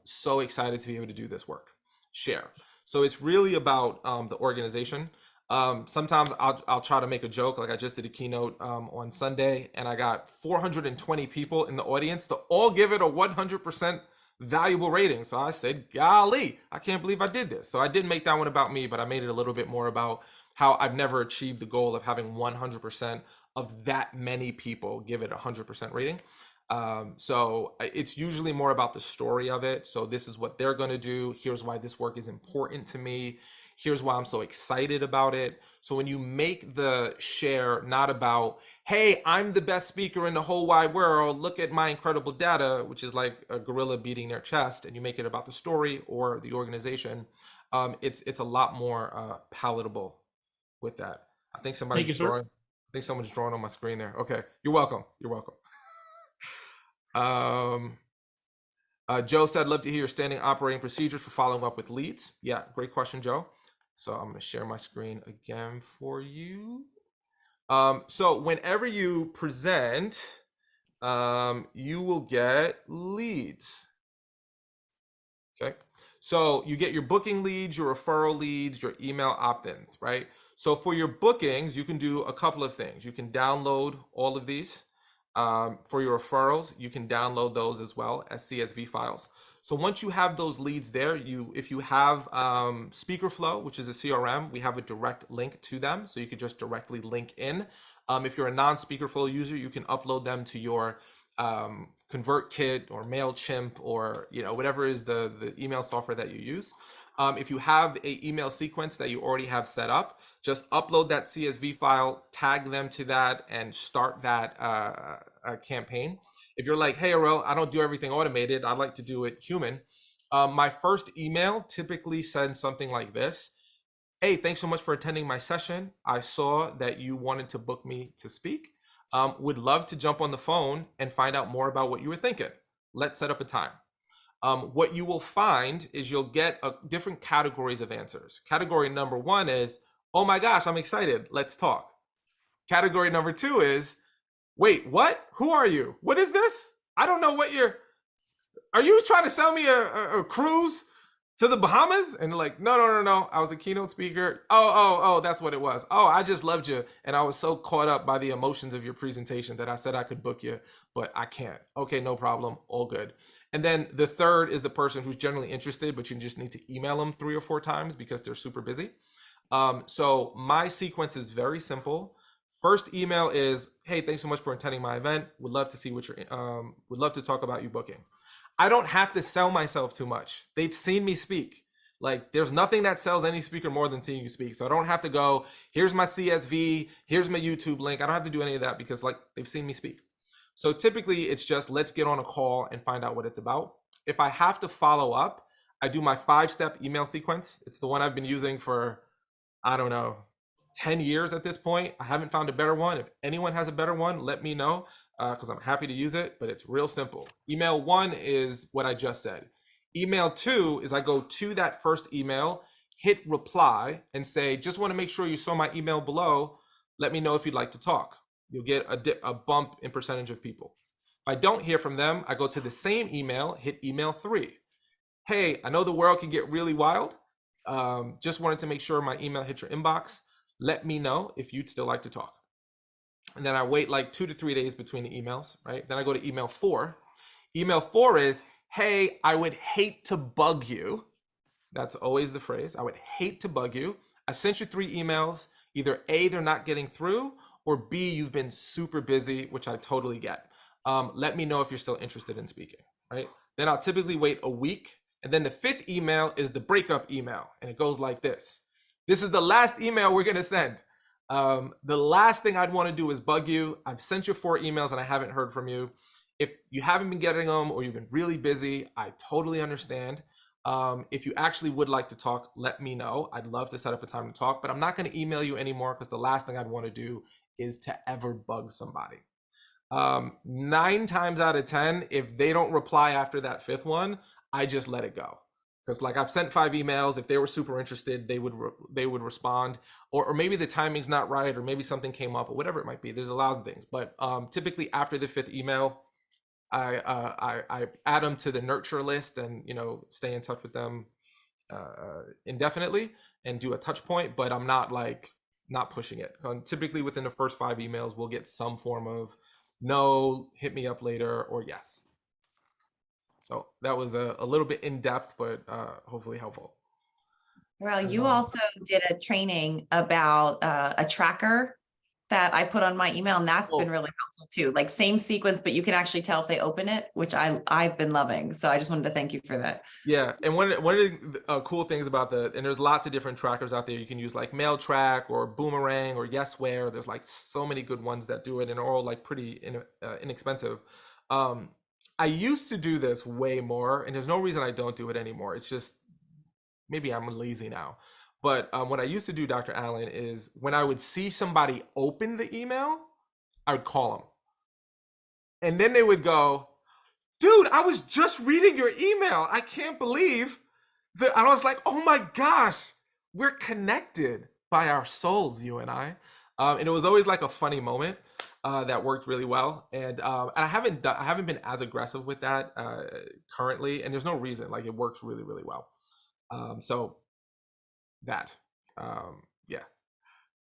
So excited to be able to do this work. Share. So it's really about the organization. Sometimes I'll try to make a joke, like I just did a keynote on Sunday, and I got 420 people in the audience to all give it a 100% valuable rating. So I said, golly, I can't believe I did this. So I didn't make that one about me, but I made it a little bit more about how I've never achieved the goal of having 100% of that many people give it a 100% rating. So it's usually more about the story of it. So this is what they're going to do. Here's why this work is important to me. Here's why I'm so excited about it. So when you make the share not about, hey, I'm the best speaker in the whole wide world, look at my incredible data, which is like a gorilla beating their chest, and you make it about the story or the organization, it's a lot more palatable with that. I think somebody's drawing. I think someone's drawing on my screen there. Okay, you're welcome. You're welcome. Joe said, love to hear your standing operating procedures for following up with leads. Yeah, great question, Joe. So I'm going to share my screen again for you. So whenever you present, you will get leads. Okay. So you get your booking leads, your referral leads, your email opt-ins, right? So for your bookings, you can do a couple of things. You can download all of these. For your referrals, you can download those as well as CSV files. So once you have those leads there, if you have SpeakerFlow, which is a CRM, we have a direct link to them. So you could just directly link in. If you're a non-SpeakerFlow user, you can upload them to your ConvertKit or MailChimp or whatever is the email software that you use. If you have a email sequence that you already have set up, just upload that CSV file, tag them to that, and start that campaign. If you're like, hey, Aurel, I don't do everything automated, I like to do it human. My first email typically sends something like this. Hey, thanks so much for attending my session. I saw that you wanted to book me to speak. Would love to jump on the phone and find out more about what you were thinking. Let's set up a time. What you will find is you'll get different categories of answers. Category number 1 is, oh my gosh, I'm excited. Let's talk. Category number 2 is, wait, what? Who are you? What is this? I don't know what are you trying to sell me a cruise to the Bahamas? And they're like, no. I was a keynote speaker. Oh, that's what it was. Oh, I just loved you. And I was so caught up by the emotions of your presentation that I said I could book you, but I can't. Okay, no problem. All good. And then the third is the person who's generally interested, but you just need to email them 3 or 4 times because they're super busy. So my sequence is very simple. First email is, hey, thanks so much for attending my event. Would love to see what would love to talk about you booking. I don't have to sell myself too much. They've seen me speak. Like, there's nothing that sells any speaker more than seeing you speak. So I don't have to go, here's my CSV, here's my YouTube link. I don't have to do any of that because they've seen me speak. So typically it's just, let's get on a call and find out what it's about. If I have to follow up, I do my 5-step email sequence. It's the one I've been using for, I don't know, 10 years at this point. I haven't found a better one. If anyone has a better one, let me know because I'm happy to use it, but it's real simple. Email 1 is what I just said. Email 2 is I go to that first email, hit reply and say, just want to make sure you saw my email below. Let me know if you'd like to talk. You'll get a bump in percentage of people. If I don't hear from them, I go to the same email, hit email 3. Hey, I know the world can get really wild. Just wanted to make sure my email hit your inbox. Let me know if you'd still like to talk. And then I wait like 2 to 3 days between the emails, right? Then I go to email 4. Email 4 is, hey, I would hate to bug you. That's always the phrase. I would hate to bug you. I sent you 3 emails. Either A, they're not getting through, or B, you've been super busy, which I totally get. Let me know if you're still interested in speaking, right? Then I'll typically wait a week. And then the 5th email is the breakup email. And it goes like this. This is the last email we're gonna send. The last thing I'd wanna do is bug you. I've sent you 4 emails and I haven't heard from you. If you haven't been getting them or you've been really busy, I totally understand. If you actually would like to talk, let me know. I'd love to set up a time to talk, but I'm not gonna email you anymore because the last thing I'd wanna do is to ever bug somebody. 9 times out of 10, if they don't reply after that 5th one, I just let it go. Because like I've sent 5 emails, if they were super interested, they would respond, or maybe the timing's not right, or maybe something came up, or whatever it might be. There's a lot of things, but typically after the 5th email, I add them to the nurture list and stay in touch with them indefinitely and do a touch point. But I'm not pushing it. Typically within the first 5 emails, we'll get some form of no, hit me up later, or yes. So that was a little bit in depth, but hopefully helpful. Well, you also did a training about a tracker that I put on my email, and that's been really helpful too. Like same sequence, but you can actually tell if they open it, which I've been loving. So I just wanted to thank you for that. Yeah, and one of the cool things about and there's lots of different trackers out there. You can use like MailTrack or Boomerang or Yesware. There's like so many good ones that do it, and are all like pretty inexpensive. I used to do this way more, and there's no reason I don't do it anymore. It's just maybe I'm lazy now. But what I used to do, Dr. Allen, is when I would see somebody open the email, I would call them. And then they would go, dude, I was just reading your email. I can't believe that. I was like, oh my gosh, we're connected by our souls, you and I. And it was always like a funny moment that worked really well. And I haven't been as aggressive with that currently, and there's no reason. Like, it works really, really well. So that, yeah.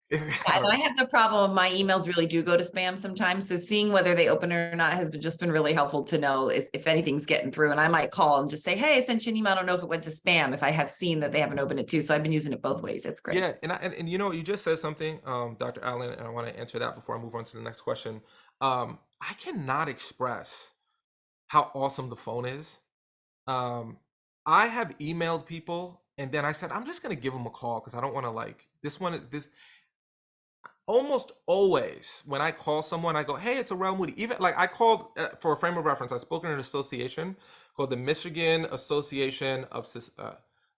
And I have the problem, my emails really do go to spam sometimes. So seeing whether they open or not has just been really helpful to know if anything's getting through. And I might call and just say, hey, I sent you an email. I don't know if it went to spam, if I have seen that they haven't opened it too. So I've been using it both ways. It's great. Yeah, and you know, you just said something, Dr. Allen, and I want to answer that before I move on to the next question. I cannot express how awesome the phone is. I have emailed people, and then I said, I'm just gonna give them a call because I don't want to, like, this. Almost always when I call someone, I go, hey, it's Arel Moody. Even like I called for a frame of reference, I spoke in an association called the Michigan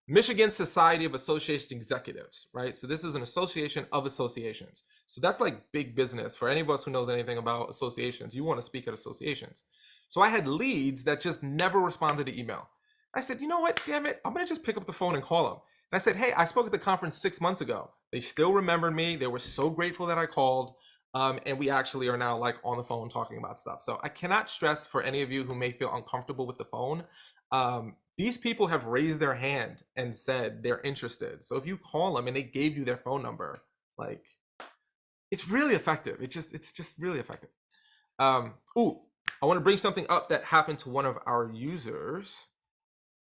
Michigan Society of Association Executives, right? So this is an association of associations. So that's like big business for any of us who knows anything about associations. You want to speak at associations. So I had leads that just never responded to email. I said, you know what, damn it, I'm gonna just pick up the phone and call them. And I said, hey, I spoke at the conference 6 months ago. They still remembered me. They were so grateful that I called. And we actually are now like on the phone talking about stuff. So I cannot stress for any of you who may feel uncomfortable with the phone. These people have raised their hand and said they're interested. So if you call them and they gave you their phone number, like, it's really effective. It's just really effective. I want to bring something up that happened to one of our users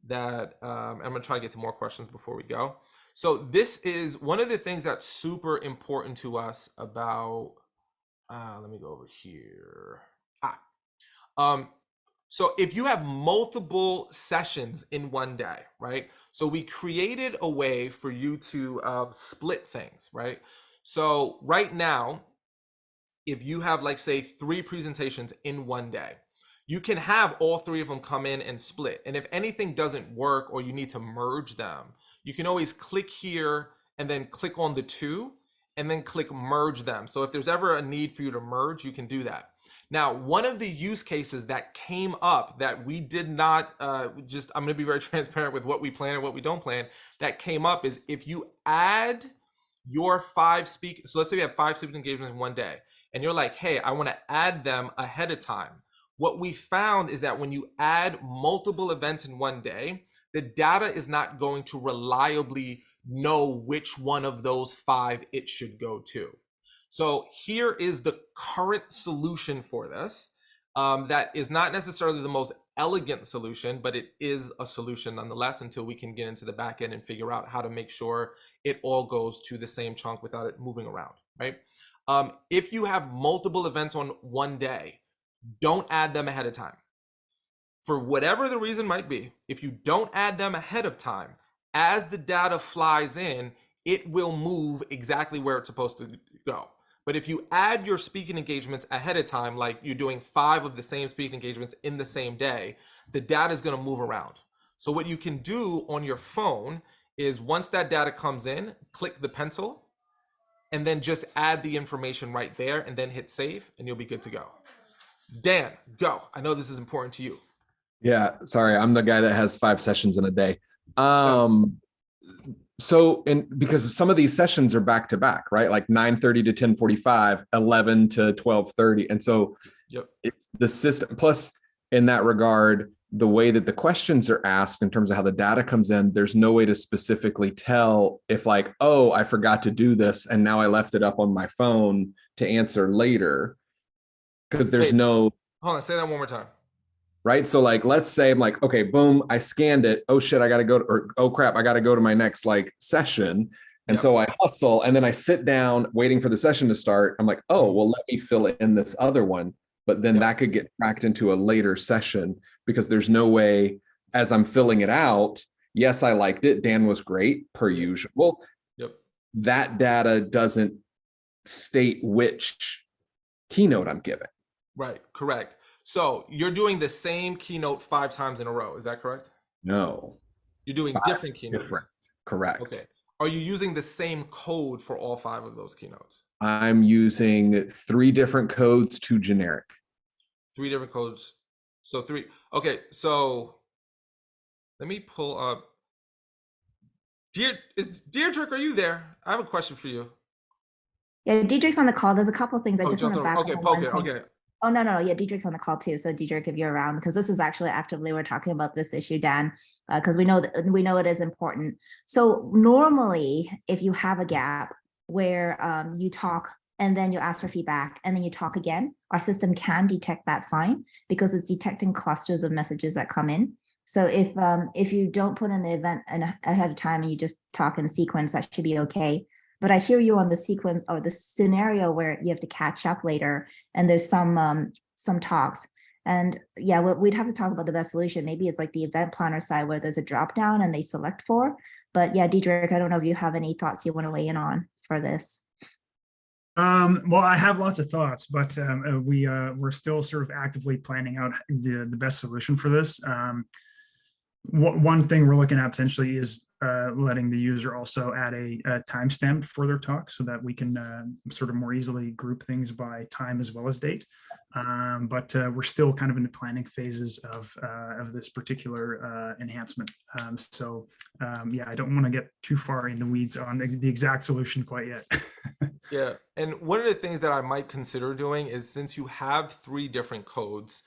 that I'm gonna try to get to more questions before we go. So this is one of the things that's super important to us about, let me go over here. So if you have multiple sessions in one day, right? So we created a way for you to split things, right? So right now, if you have, like, say 3 presentations in one day, you can have all 3 of them come in and split. And if anything doesn't work or you need to merge them, you can always click here and then click on the 2 and then click merge them. So if there's ever a need for you to merge, you can do that. Now, one of the use cases that came up that we did not, I'm gonna be very transparent with what we plan and what we don't plan, that came up is if you add your 5 speakers, so let's say you have 5 speaking engagements in one day, and you're like, hey, I wanna add them ahead of time. What we found is that when you add multiple events in one day, the data is not going to reliably know which one of those 5 it should go to. So here is the current solution for this. That is not necessarily the most elegant solution, but it is a solution nonetheless until we can get into the back end and figure out how to make sure it all goes to the same chunk without it moving around, right? If you have multiple events on one day, don't add them ahead of time. For whatever the reason might be, if you don't add them ahead of time, as the data flies in, it will move exactly where it's supposed to go. But if you add your speaking engagements ahead of time, like you're doing 5 of the same speaking engagements in the same day, the data is going to move around. So what you can do on your phone is once that data comes in, click the pencil and then just add the information right there and then hit save and you'll be good to go. Dan, go. I know this is important to you. Yeah, sorry, I'm the guy that has 5 sessions in a day. So, because some of these sessions are back to back, right? Like 9:30 to 10:45, 11 to 12:30. And so it's the system. Plus, in that regard, the way that the questions are asked in terms of how the data comes in, there's no way to specifically tell if, like, oh, I forgot to do this and now I left it up on my phone to answer later. Because there's no. Hold on, say that one more time. Right. So, like, let's say I'm like, okay, boom, I scanned it. Oh shit, I got to go to, or oh crap, I got to go to my next like session. And so I hustle and then I sit down waiting for the session to start. I'm like, oh, well, let me fill in this other one. But then that could get tracked into a later session because there's no way as I'm filling it out. Yes, I liked it. Dan was great per usual. That data doesn't state which keynote I'm giving. Right. Correct. So you're doing the same keynote 5 times in a row. Is that correct? No. You're doing different keynotes. Different. Correct. Okay. Are you using the same code for all 5 of those keynotes? I'm using 3 different codes to generic. 3 different codes. So 3. Okay, so let me pull up. Deirdre, are you there? I have a question for you. Yeah, Diedrich's on the call. There's a couple things I Oh, just want to back okay, up on Poker. one thing. Okay. Oh, no. Yeah, Diedrich's on the call too. So Diedrich, if you're around, because this is actually actively, we're talking about this issue, Dan, because we know it is important. So normally, if you have a gap where you talk and then you ask for feedback and then you talk again, our system can detect that fine because it's detecting clusters of messages that come in. So if you don't put in the event ahead of time and you just talk in sequence, that should be okay. But I hear you on the sequence or the scenario where you have to catch up later and there's some talks. And yeah, we'd have to talk about the best solution. Maybe it's like the event planner side where there's a drop down and they select for. But yeah, Diedrich, I don't know if you have any thoughts you want to weigh in on for this. Well, I have lots of thoughts, but we're still sort of actively planning out the best solution for this. One thing we're looking at potentially is letting the user also add a timestamp for their talk so that we can sort of more easily group things by time as well as date. But we're still kind of in the planning phases of this particular enhancement. Yeah, I don't want to get too far in the weeds on the exact solution quite yet. Yeah, and one of the things that I might consider doing is, since you have 3 different codes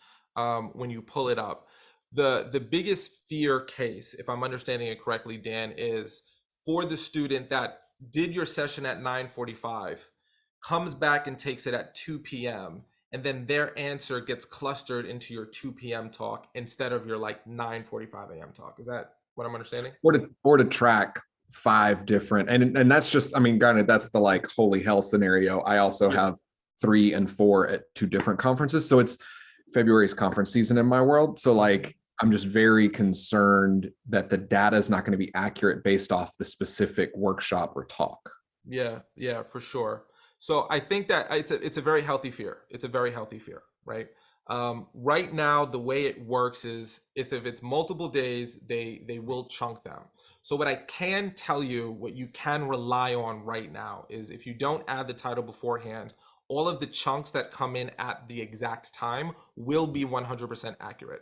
when you pull it up, the biggest fear case, if I'm understanding it correctly, Dan, is for the student that did your session at 9:45, comes back and takes it at 2 p.m., and then their answer gets clustered into your 2 p.m. talk instead of your like 9:45 a.m. talk. Is that what I'm understanding? Or to track 5 different, and that's just, I mean, granted, that's the like holy hell scenario. I also have 3 and 4 at 2 different conferences. So it's February's conference season in my world. So like, I'm just very concerned that the data is not going to be accurate based off the specific workshop or talk. Yeah, for sure. So I think that it's a very healthy fear. It's a very healthy fear, right? Right now, the way it works is if it's multiple days, they will chunk them. So what I can tell you, what you can rely on right now is, if you don't add the title beforehand, all of the chunks that come in at the exact time will be 100% accurate.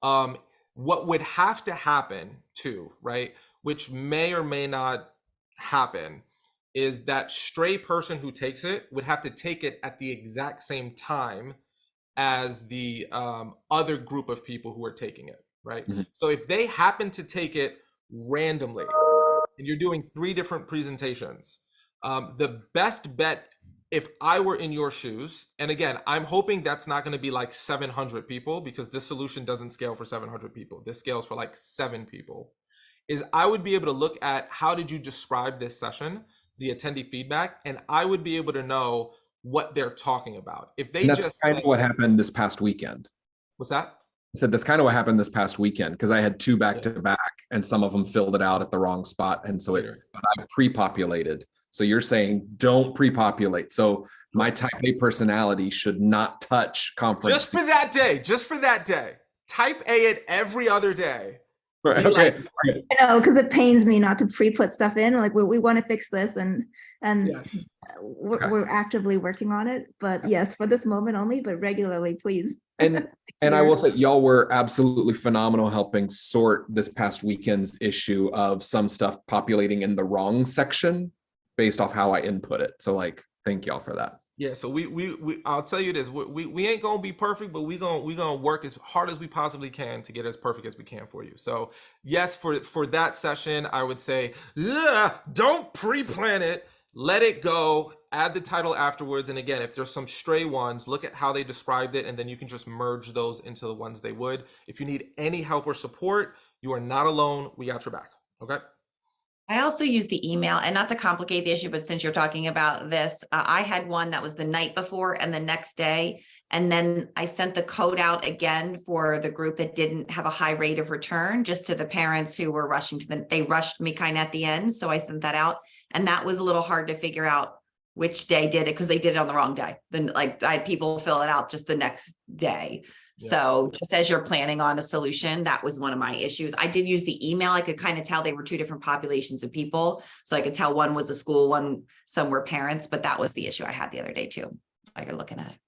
What would have to happen too, right, which may or may not happen, is that stray person who takes it would have to take it at the exact same time as the other group of people who are taking it, right? Mm-hmm. So if they happen to take it randomly and you're doing 3 different presentations, the best bet, if I were in your shoes, and again, I'm hoping that's not going to be like 700 people, because this solution doesn't scale for 700 people. This scales for like 7 people, is I would be able to look at how did you describe this session, the attendee feedback, and I would be able to know what they're talking about. If they that's kind of what happened this past weekend. What's that? I said that's kind of what happened this past weekend, because I had 2 back to back and some of them filled it out at the wrong spot. And so I pre-populated. So you're saying don't pre-populate. So my type A personality should not touch conference. Just for that day. Type A it every other day. Right, okay. I know, because it pains me not to pre-put stuff in. Like we want to fix this, and yes. we're actively working on it. But yes, for this moment only, but regularly, please. And I will say, y'all were absolutely phenomenal helping sort this past weekend's issue of some stuff populating in the wrong section based off how I input it. So like, thank y'all for that. Yeah, so we I'll tell you this, we ain't gonna be perfect, but we gonna work as hard as we possibly can to get as perfect as we can for you. So yes, for that session, I would say, don't pre-plan it, let it go, add the title afterwards. And again, if there's some stray ones, look at how they described it, and then you can just merge those into the ones they would. If you need any help or support, you are not alone. We got your back. Okay. I also use the email, and not to complicate the issue, but since you're talking about this, I had one that was the night before and the next day. And then I sent the code out again for the group that didn't have a high rate of return, just to the parents who were rushing they rushed me kind of at the end. So I sent that out, and that was a little hard to figure out which day did it, because they did it on the wrong day. Then like I had people fill it out just the next day. Yeah. So just as you're planning on a solution, that was one of my issues. I did use the email. I could kind of tell they were 2 different populations of people. So I could tell one was a school, some were parents, but that was the issue I had the other day too. Like you're looking at it.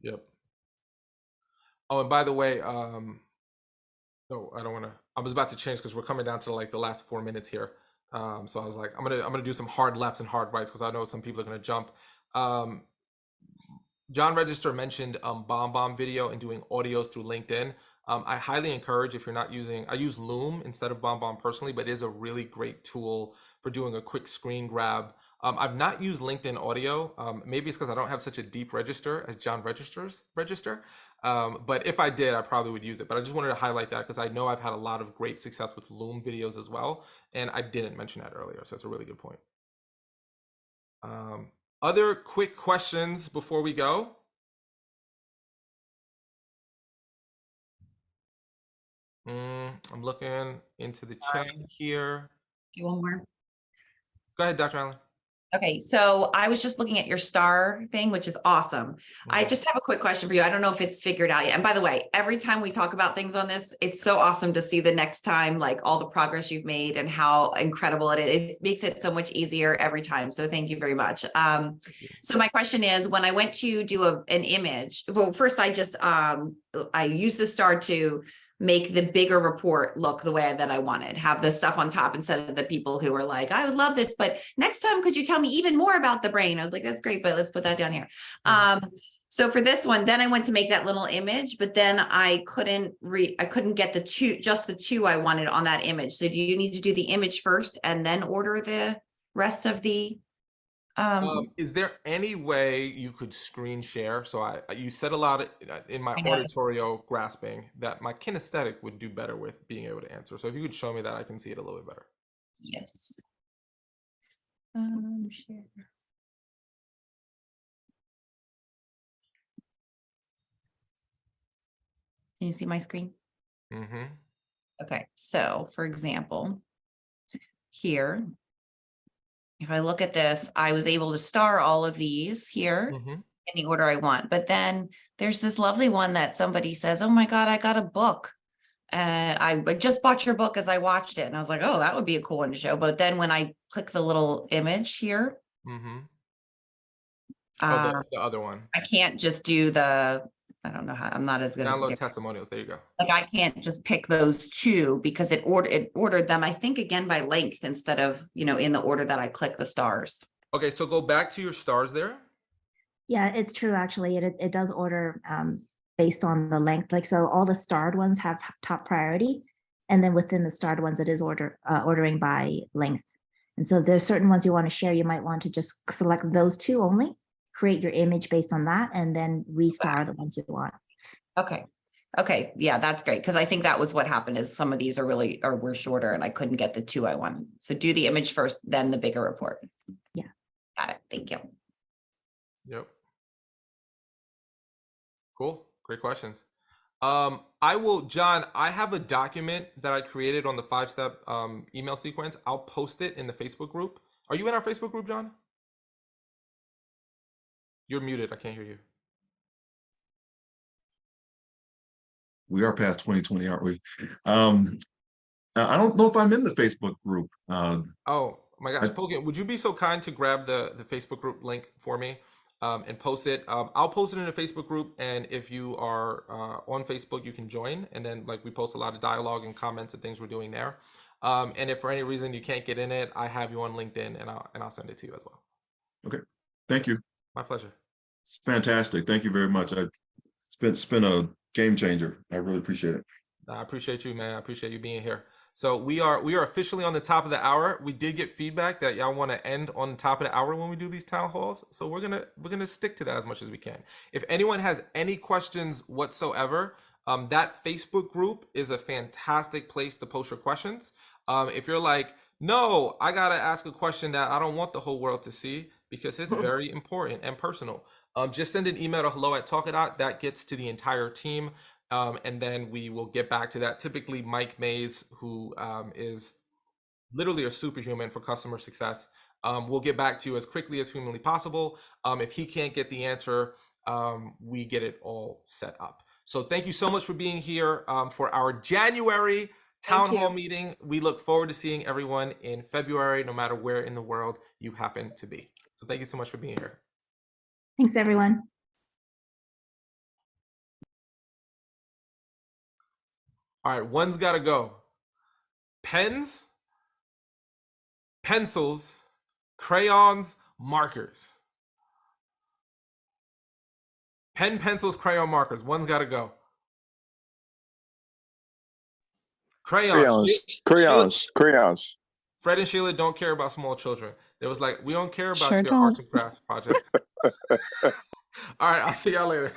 Yep. Oh, and by the way, no, I don't want to. I was about to change because we're coming down to like the last 4 minutes here. So I was like, I'm gonna do some hard lefts and hard rights because I know some people are gonna jump. John Register mentioned BombBomb video and doing audios through LinkedIn. I highly encourage, if you're not using, I use Loom instead of BombBomb personally, but it is a really great tool for doing a quick screen grab. I've not used LinkedIn audio. Maybe it's because I don't have such a deep register as John Register's register. But if I did, I probably would use it. But I just wanted to highlight that because I know I've had a lot of great success with Loom videos as well. And I didn't mention that earlier. So it's a really good point. Other quick questions before we go? I'm looking into the chat here. Do one more. Go ahead, Dr. Allen. Okay, so I was just looking at your star thing, which is awesome. I just have a quick question for you. I don't know if it's figured out yet. And by the way, every time we talk about things on this, it's so awesome to see the next time, like all the progress you've made and how incredible it is. It makes it so much easier every time. So thank you very much. So my question is, when I went to do an image, well, first I used the star to make the bigger report look the way that I wanted, have the stuff on top instead of the people who were like, I would love this, but next time, could you tell me even more about the brain? I was like, that's great, but let's put that down here. So for this one, then I went to make that little image, but then I couldn't get just the two I wanted on that image. So do you need to do the image first and then order the rest of the, is there any way you could screen share? So you said a lot in my I know. auditorio grasping that my kinesthetic would do better with being able to answer. So if you could show me that, I can see it a little bit better. Yes. Share. Can you see my screen? Mm-hmm. Okay, so for example, here, if I look at this, I was able to star all of these here in the order I want. But then there's this lovely one that somebody says, oh my God, I got a book. I just bought your book as I watched it. And I was like, oh, that would be a cool one to show. But then when I click the little image here, the other one. I can't just do I don't know how, I'm not as good Download at testimonials. There you go. like I can't just pick those two because it ordered them, I think, again by length instead of, in the order that I click the stars. Okay, so go back to your stars there. Yeah, it's true. Actually, it does order based on the length. Like, so all the starred ones have top priority. And then within the starred ones, it is ordering by length. And so there's certain ones you want to share. You might want to just select those two only, create your image based on that, and then restar the ones you want. Okay. Yeah, that's great. Because I think that was what happened is some of these were shorter and I couldn't get the two I wanted. So do the image first, then the bigger report. Yeah. Got it. Thank you. Yep. Cool. Great questions. John, I have a document that I created on the 5-step email sequence. I'll post it in the Facebook group. Are you in our Facebook group, John? You're muted. I can't hear you. We are past 2020, aren't we? I don't know if I'm in the Facebook group. Oh my gosh, Pogan, would you be so kind to grab the Facebook group link for me and post it? I'll post it in a Facebook group, and if you are on Facebook, you can join. And then we post a lot of dialogue and comments and things we're doing there. And if for any reason you can't get in it, I have you on LinkedIn, and I'll send it to you as well. Okay, thank you. My pleasure. It's fantastic. Thank you very much. It's been a game changer. I really appreciate it. I appreciate you, man. I appreciate you being here. So we are officially on the top of the hour. We did get feedback that y'all want to end on the top of the hour when we do these town halls. So we're gonna stick to that as much as we can. If anyone has any questions whatsoever, that Facebook group is a fantastic place to post your questions. If you're like, no, I gotta ask a question that I don't want the whole world to see because it's very important and personal, just send an email to hello@Talkadot. That gets to the entire team. And then we will get back to that. Typically, Mike Mays, who is literally a superhuman for customer success, will get back to you as quickly as humanly possible. If he can't get the answer, we get it all set up. So thank you so much for being here for our January Town Hall meeting. We look forward to seeing everyone in February, no matter where in the world you happen to be. So thank you so much for being here. Thanks, everyone. All right, one's got to go. Pens, pencils, crayons, markers. Pen, pencils, crayon, markers. One's got to go. Crayons. Crayons. Fred and Sheila don't care about small children. It was like, we don't care about Sure your arts don't. and crafts projects. All right, I'll see y'all later.